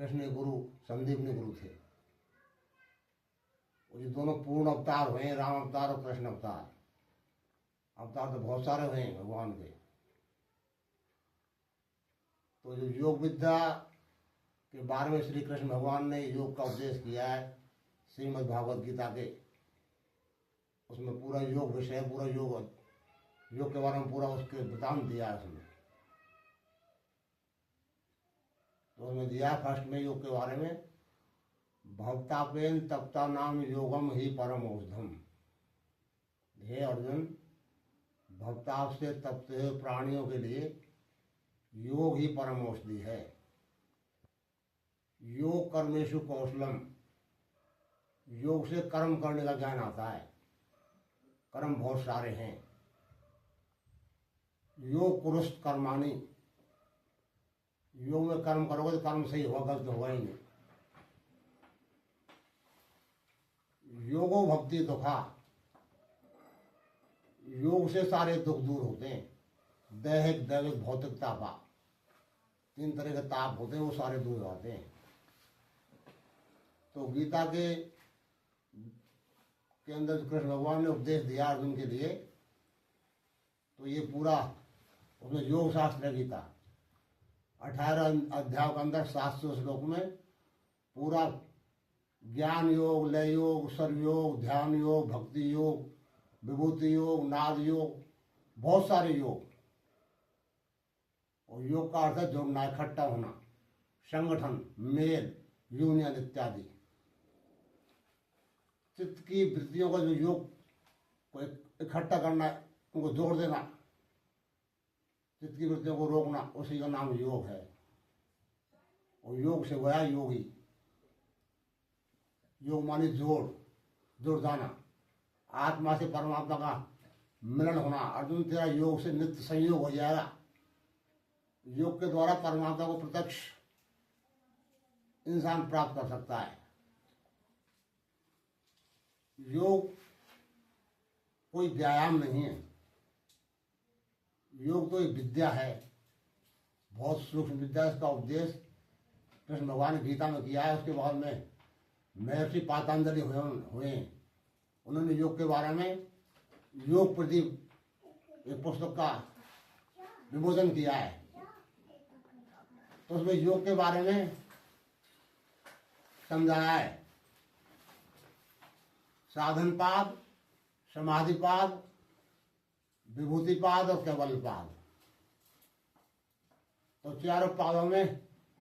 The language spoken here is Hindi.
कृष्ण गुरु संदीपनी गुरु थे। और ये दोनों पूर्ण अवतार हुए, राम अवतार और कृष्ण अवतार। अवतार तो बहुत सारे हुए हैं भगवान के। तो जो योग विद्या के बारे में श्री कृष्ण भगवान ने योग का उपदेश किया है श्रीमद् भागवत गीता के, उसमें पूरा योग विषय, पूरा योग के बारे में पूरा उसके वृतांत दिया है उसमें। तो उसमें दिया फर्स्ट में योग के बारे में, भक्तापेन तप्ता नाम योगम ही परम औषधम। हे अर्जुन, भक्ताप से तपते हुए प्राणियों के लिए योग ही परम औषधि है। योग कर्मेशु कौशलम, योग से कर्म करने का ज्ञान आता है। कर्म बहुत सारे हैं। योग पुरुष कर्माणी, योग में कर्म करोगे तो कर्म सही होगा, गलत होगा ही नहीं। योगो भक्ति दुखा, योग से सारे दुख दूर होते हैं। दैहिक दैविक भौतिक तापा, 3 तरह के ताप होते हैं, वो सारे दूर होते हैं। तो गीता के अंदर कृष्ण भगवान ने उपदेश दिया अर्जुन के लिए, तो ये पूरा उसमें योग शास्त्र है गीता। 18 अध्याय के अंदर 700 श्लोक में पूरा ज्ञान योग, लय योग, सर्वयोग, ध्यान योग, भक्ति योग, विभूति योग, नाद योग, बहुत सारे योग। और योग का अर्थ है जुड़ना, इकट्ठा होना, संगठन, मेल, यूनियन इत्यादि। चित्त की वृत्तियों का जो योग को इकट्ठा करना, उनको जोड़ देना, चित्त की वृत्तियों को रोकना, उसी का नाम योग है। और योग से हुआ योगी। योग मानी जोड़ जाना, आत्मा से परमात्मा का मिलन होना। अर्जुन, तेरा योग से नित्य संयोग हो जाएगा। योग के द्वारा परमात्मा को प्रत्यक्ष इंसान प्राप्त कर सकता है। योग कोई व्यायाम नहीं है, योग तो एक विद्या है, बहुत सूक्ष्म विद्या। इसका उपदेश कृष्ण भगवान ने गीता में किया है। उसके बाद में महर्षि पातंजलि हुए, उन्होंने योग के बारे में योग प्रदीप एक पुस्तक का विमोचन किया है। तो उसमें योग के बारे में समझाया है, साधनपाद, समाधिपाद, विभूतिपाद और केवलपाद। तो चारों पादों में